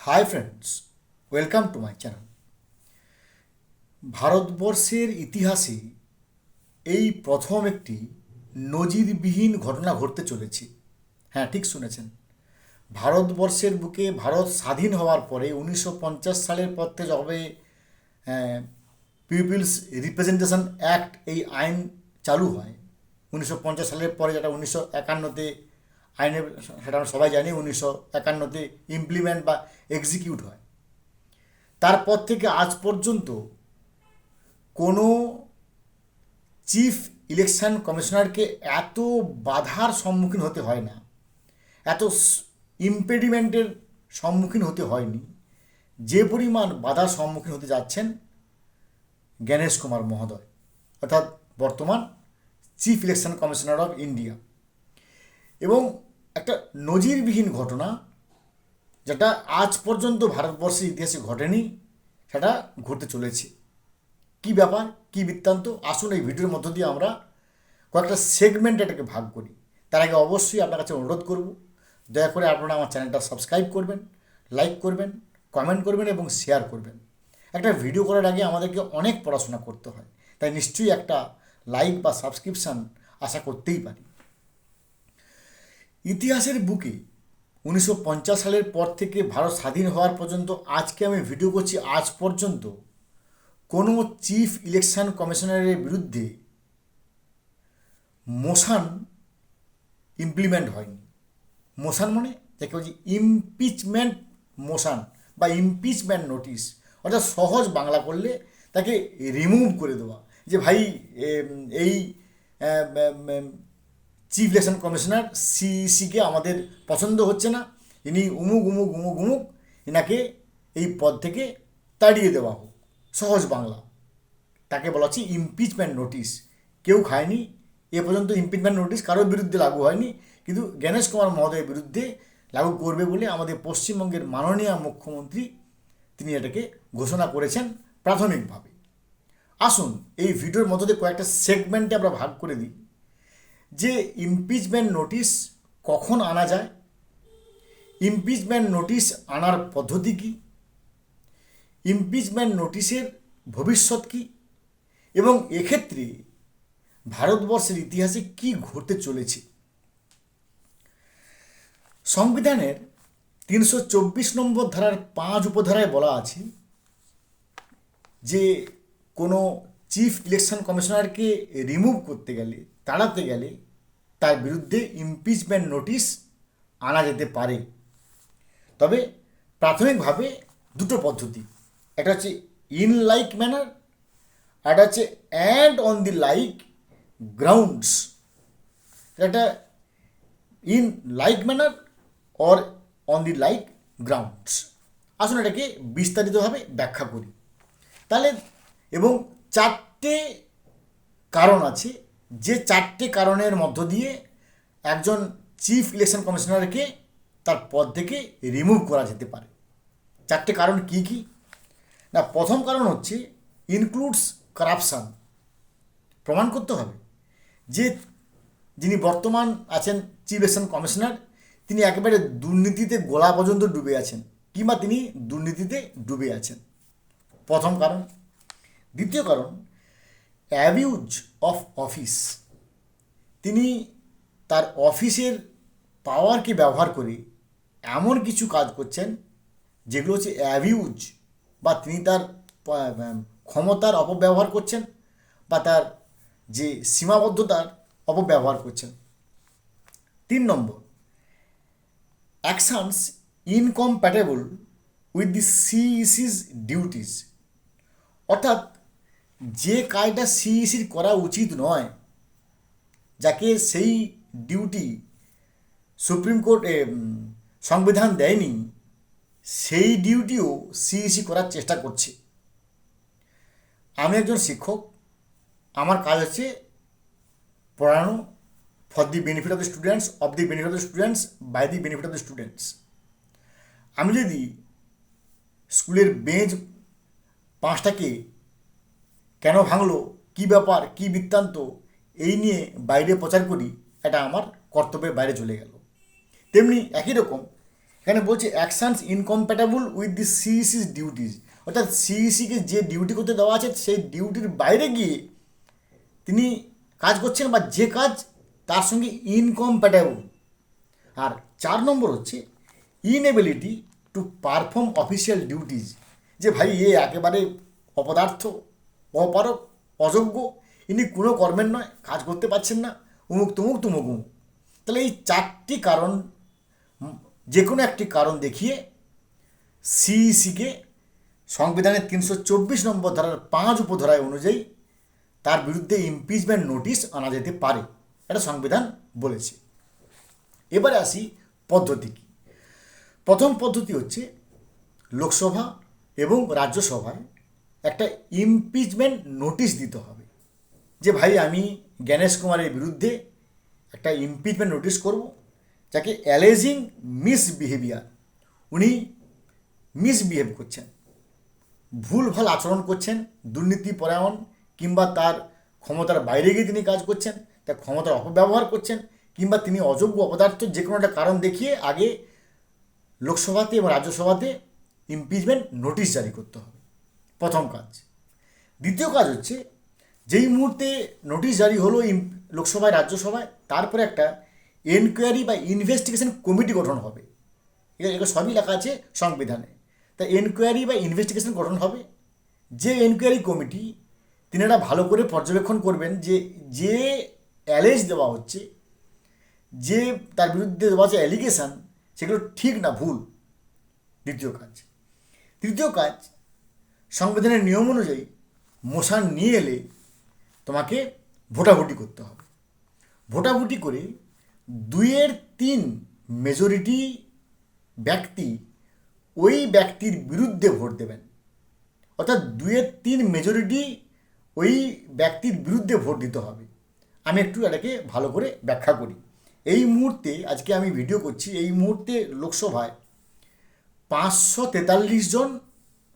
Hi friends, welcome to my channel. ভারতবর্ষের ইতিহাসে এই প্রথম একটি নজিরবিহীন ঘটনা ঘটতে চলেছে। হ্যাঁ, ঠিক শুনেছেন। ভারতবর্ষের বুকে ভারত স্বাধীন হওয়ার পরে 1950 সালের পর থেকে যবে পিপলস রিপ্রেজেন্টেশন অ্যাক্ট এই আইন চালু হয়, 1950 সালের পরে, যেটা 1951-তে আইনে, সেটা আমরা সবাই জানি, 1951-তে ইমপ্লিমেন্ট বা এক্সিকিউট হয়। তারপর থেকে আজ পর্যন্ত কোনো চিফ ইলেকশন কমিশনারকে এত বাধার সম্মুখীন হতে হয় না, এত ইম্পেডিমেন্টের সম্মুখীন হতে হয়নি যে পরিমাণ বাধার সম্মুখীন হতে যাচ্ছেন জ্ঞানেশ কুমার মহোদয়, অর্থাৎ বর্তমান chief election commissioner of India. এবং একটা নজিরবিহীন ঘটনা, যেটা আজ পর্যন্ত ভারতবর্ষের ইতিহাসে ঘটেনি, সেটা ঘটতে চলেছে। কি ব্যাপার, কি বৃত্তান্ত, আসুন এই ভিডিওর মধ্য দিয়ে আমরা কয়েকটা সেগমেন্ট এটাকে ভাগ করি। তার আগে অবশ্যই আপনার কাছে অনুরোধ করব, দয়া করে আপনারা আমার চ্যানেলটা সাবস্ক্রাইব করবেন, লাইক করবেন, কমেন্ট করবেন এবং শেয়ার করবেন। একটা ভিডিও করার আগে আমাদেরকে অনেক পড়াশোনা করতে হয়, তাই নিশ্চয়ই একটা লাইক বা সাবস্ক্রিপশান আশা করতেই পারি। ইতিহাসের বুকে 1950 সালের পর থেকে ভারত স্বাধীন হওয়ার পর্যন্ত আজকে আমি ভিডিও করছি, আজ পর্যন্ত কোনো চিফ ইলেকশন কমিশনারের বিরুদ্ধে মোশন ইমপ্লিমেন্ট হয়নি। মোশন মানে যাকে বলছি ইমপিচমেন্ট মোশন বা ইমপিচমেন্ট নোটিশ, অর্থাৎ সহজ বাংলা করলে তাকে রিমুভ করে দেওয়া, যে ভাই এই চিফ ইলেকশন কমিশনার সিইসিকে আমাদের পছন্দ হচ্ছে না, ইনি উমুক উমুক উমুক উমুক, এনাকে এই পদ থেকে তাড়িয়ে দেওয়া হোক। সহজ বাংলা, তাকে বলা হচ্ছে ইমপিচমেন্ট নোটিশ। কেউ খায়নি এ পর্যন্ত ইমপিচমেন্ট নোটিশ, কারোর বিরুদ্ধে লাগু হয়নি, কিন্তু জ্ঞানেশ কুমার মহোদয়ের বিরুদ্ধে লাগু করবে বলে আমাদের পশ্চিমবঙ্গের মাননীয় মুখ্যমন্ত্রী তিনি এটাকে ঘোষণা করেছেন প্রাথমিকভাবে। আসুন এই ভিডিওর মধ্যে দিয়ে কয়েকটা সেগমেন্টে আমরা ভাগ করে দিই যে ইমপিচমেন্ট নোটিশ কখন আনা যায়, ইমপিচমেন্ট নোটিশ আনার পদ্ধতি কী, ইমপিচমেন্ট নোটিশের ভবিষ্যৎ কী, এবং এক্ষেত্রে ভারতবর্ষের ইতিহাসে কি ঘটতে চলেছে। সংবিধানের 324 নম্বর ধারার 5 উপধারায় বলা আছে যে কোনো চিফ ইলেকশন কমিশনারকে রিমুভ করতে গেলে, তাড়াতে গেলে, তার বিরুদ্ধে ইমপিচমেন্ট নোটিশ আনা যেতে পারে। তবে প্রাথমিকভাবে দুটো পদ্ধতি, একটা হচ্ছে ইন লাইক ম্যানার, আর একটা হচ্ছে and on the like grounds. একটা in like manner or on the like grounds. আসুন এটাকে বিস্তারিতভাবে ব্যাখ্যা করি তাহলে। এবং 4টে কারণ আছে, যে 4টে কারণের মধ্য দিয়ে একজন চিফ ইলেকশন কমিশনারকে তার পদ থেকে রিমুভ করা যেতে পারে। 4টে কারণ কি কি না, প্রথম কারণ হচ্ছে ইনক্লুডস কারাপশান। প্রমাণ করতে হবে যে যিনি বর্তমান আছেন চিফ ইলেকশন কমিশনার, তিনি একেবারে দুর্নীতিতে গলা পর্যন্ত ডুবে আছেন, কিংবা তিনি দুর্নীতিতে ডুবে আছেন, প্রথম কারণ। দ্বিতীয় কারণ অ্যাবিউজ অফ অফিস। তিনি তার অফিসের পাওয়ারকে ব্যবহার করে এমন কিছু কাজ করছেন যেগুলো হচ্ছে অ্যাবিউজ, বা তিনি তার ক্ষমতার অপব্যবহার করছেন, বা তার যে সীমাবদ্ধতার অপব্যবহার করছেন। 3 নম্বর, অ্যাকশনস ইনকম্প্যাটেবল উইথ দি সিইসিস ডিউটিস। অর্থাৎ যে কাজটা সিইসির করা উচিত নয়, যাকে সেই ডিউটি সুপ্রিম কোর্টে সংবিধান দেয়নি, সেই ডিউটিও সিইসি করার চেষ্টা করছে। আমি একজন শিক্ষক, আমার কাজ হচ্ছে পড়ানো for the benefit of the students, of the benefit of the students, by the benefit of the students. আমি যদি স্কুলের বেঞ্চ 5টাকে কেন ভাঙলো, কী ব্যাপার, কী বৃত্তান্ত, এই নিয়ে বাইরে প্রচার করি, এটা আমার কর্তব্যের বাইরে চলে গেল। তেমনি একই রকম এখানে বলছে অ্যাকশানস ইনকম্প্যাটেবল উইথ দি সিইসিস ডিউটিজ, অর্থাৎ সিইসিকে যে ডিউটি করতে দেওয়া আছে সেই ডিউটির বাইরে গিয়ে তিনি কাজ করছেন বা যে কাজ তার সঙ্গে ইনকম্প্যাটেবল। আর 4 নম্বর হচ্ছে inability to perform official duties, যে ভাই এ একেবারে অপদার্থ, অপারক, অযোগ্য, ইনি কোনো কর্মের নয়, কাজ করতে পারছেন না, উমুক তুমুক তুমুক উমুক। তাহলে এই 4টি কারণ, যে কোনো একটি কারণ দেখিয়ে সিইসিকে সংবিধানের 324 নম্বর ধারার 5 উপধারায় অনুযায়ী তার বিরুদ্ধে ইমপিচমেন্ট নোটিশ আনা যেতে পারে, এটা সংবিধান বলেছে। এবারে আসি পদ্ধতি কী। প্রথম পদ্ধতি হচ্ছে লোকসভা এবং রাজ্যসভায় একটা ইমপিচমেন্ট নোটিশ দিতে হবে, যে ভাই আমি জ্ঞানেশ কুমারের বিরুদ্ধে একটা ইমপিচমেন্ট নোটিশ করব, যাকে অ্যালেজিং মিসবিহেভিয়ার, উনি মিসবিহেভ করছেন, ভুলভাল আচরণ করছেন, দুর্নীতিপরায়ণ কিংবা তার ক্ষমতার বাইরে গিয়ে তিনি কাজ করছেন, তার ক্ষমতার অপব্যবহার করছেন, কিংবা তিনি অযোগ্য অপদার্থ, যে কোনো একটা কারণ দেখিয়ে আগে লোকসভাতে এবং রাজ্যসভাতে ইমপিচমেন্ট নোটিশ জারি করতে হবে, প্রথম কাজ। দ্বিতীয় কাজ হচ্ছে যেই মুহূর্তে নোটিশ জারি হলো লোকসভায় রাজ্যসভায়, তারপরে একটা এনকোয়ারি বা ইনভেস্টিগেশন কমিটি গঠন হবে। এগুলো সবই লেখা আছে সংবিধানে। তা এনকোয়ারি বা ইনভেস্টিগেশন গঠন হবে, যে এনকোয়ারি কমিটি তিনি এটা ভালো করে পর্যবেক্ষণ করবেন যে যে অ্যালেজ দেওয়া হচ্ছে, যে তার বিরুদ্ধে দেওয়া হচ্ছে অ্যালিগেশন, সেগুলো ঠিক না ভুল। দ্বিতীয় কাজ। তৃতীয় কাজ, সংবিধানের নিয়ম অনুযায়ী মোশন নিয়ে এলে তোমাকে ভোটাভুটি করতে হবে। ভোটাভুটি করে 2/3 মেজরিটি ব্যক্তি ওই ব্যক্তির বিরুদ্ধে ভোট দেবেন, অর্থাৎ 2/3 মেজরিটি ওই ব্যক্তির বিরুদ্ধে ভোট দিতে হবে। আমি একটু এটাকে ভালো করে ব্যাখ্যা করি। এই মুহূর্তে আজকে আমি ভিডিও করছি, এই মুহূর্তে লোকসভায় 543 জন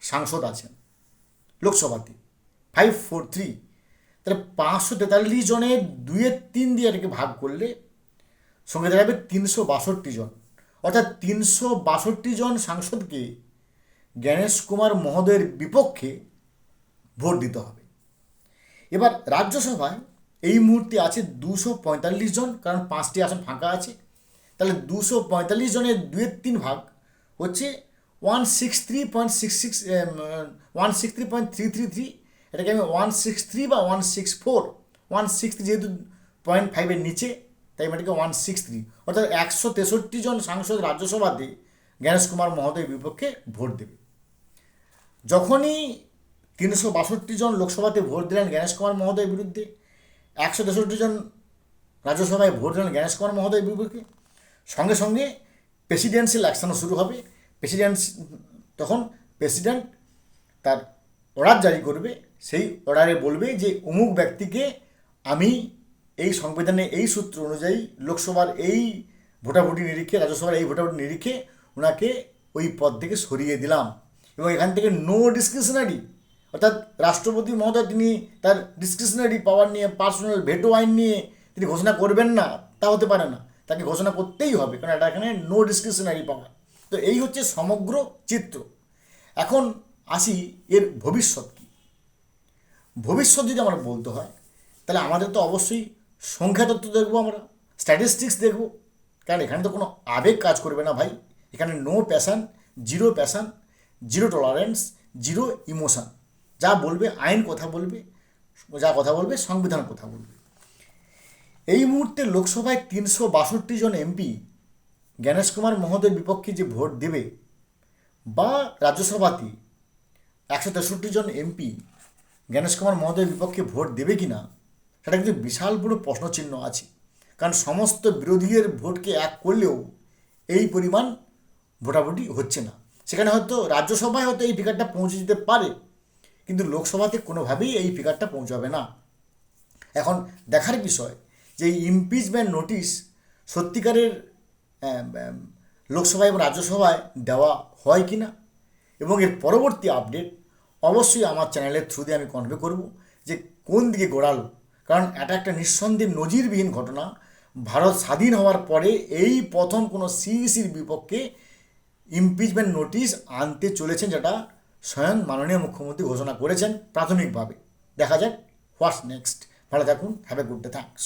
সাংসদ আছেন লোকসভাতে, 543। তাহলে 543 জনের 2/3 দিয়ে এটাকে ভাগ করলে সঙ্গে দাঁড়াবে 362 জন, অর্থাৎ 362 জন সাংসদকে জ্ঞানেশ কুমার মহোদয়ের বিপক্ষে ভোট দিতে হবে। এবার রাজ্যসভায় এই মুহূর্তে আছে 245 জন, কারণ 5টি আসন ফাঁকা আছে। তাহলে 245 জনের 2/3 ভাগ হচ্ছে 163.333, এটাকে আমি 163 বা 164, 163 যেহেতু 0.5-এর নিচে, তাই আমি এটাকে 163, অর্থাৎ 163 জন সাংসদ রাজ্যসভাতে জ্ঞানেশ কুমার মহোদয়ের বিপক্ষে ভোট দেবে। যখনই 362 জন লোকসভাতে ভোট দিলেন জ্ঞানেশ কুমার মহোদয়ের বিরুদ্ধে, 163 জন রাজ্যসভায় ভোট দিলেন জ্ঞানেশ কুমার মহোদয়ের বিপক্ষে, সঙ্গে সঙ্গে প্রেসিডেন্সিয়াল অ্যাকশনও শুরু হবে। তখন প্রেসিডেন্ট তার অর্ডার জারি করবে, সেই অর্ডারে বলবে যে অমুক ব্যক্তিকে আমি এই সংবিধানে এই সূত্র অনুযায়ী লোকসভার এই ভোটাভুটি নিরিখে, রাজ্যসভার এই ভোটাভুটি নিরিখে ওনাকে ওই পদ থেকে সরিয়ে দিলাম। এবং এখান থেকে নো ডিসক্রিশনারি, অর্থাৎ রাষ্ট্রপতি মহোদয় তিনি তার ডিসক্রিশনারি পাওয়ার নিয়ে, পার্সোনাল ভেটো আইন নিয়ে তিনি ঘোষণা করবেন না, তা হতে পারে না, তাকে ঘোষণা করতেই হবে, কারণ এটা এখানে নো ডিসক্রিশনারি পাওয়ার। তো এই হচ্ছে সমগ্র চিত্র। এখন আসি এর ভবিষ্যৎ কী। ভবিষ্যৎ যদি আমরা বলতে হয়, তাহলে আমাদের তো অবশ্যই সংখ্যাতত্ত্ব দেখবো, আমরা স্ট্যাটিস্টিক্স দেখব, কারণ এখানে তো কোনো আবেগ কাজ করবে না ভাই। এখানে no passion, zero passion, zero tolerance, zero emotion. যা বলবে আইন কথা বলবে, যা কথা বলবে সংবিধান কথা বলবে। এই মুহূর্তে লোকসভায় 362 জন এমপি জ্ঞানেশ কুমার মহোদয়ের বিপক্ষে যে ভোট দেবে, বা রাজ্যসভাতে 163 জন এমপি জ্ঞানেশ কুমার মহোদয়ের বিপক্ষে ভোট দেবে কি না, সেটা কিন্তু বিশাল বড় প্রশ্নচিহ্ন আছে। কারণ সমস্ত বিরোধীদের ভোটকে এক করলেও এই পরিমাণ ভোটাভুটি হচ্ছে না। সেখানে হয়তো রাজ্যসভায় হয়তো এই ফিগারটা পৌঁছে যেতে পারে, কিন্তু লোকসভাতে কোনোভাবেই এই ফিগারটা পৌঁছাবে না। এখন দেখার বিষয় যে এই ইমপিচমেন্ট নোটিশ সত্যিকারের লোকসভায় এবং রাজ্যসভায় দেওয়া হয় কি না, এবং এর পরবর্তী আপডেট অবশ্যই আমার চ্যানেলের থ্রু দিয়ে আমি কনভে করব যে কোন দিকে গড়ালো। কারণ এটা একটা নিঃসন্দেহে নজিরবিহীন ঘটনা। ভারত স্বাধীন হওয়ার পরে এই প্রথম কোনো সিইসির বিপক্ষে ইমপিচমেন্ট নোটিশ আনতে চলেছেন, যেটা স্বয়ং মাননীয় মুখ্যমন্ত্রী ঘোষণা করেছেন প্রাথমিকভাবে। দেখা যাক হোয়াটস নেক্সট। ভালো থাকুন, have a good day, thanks.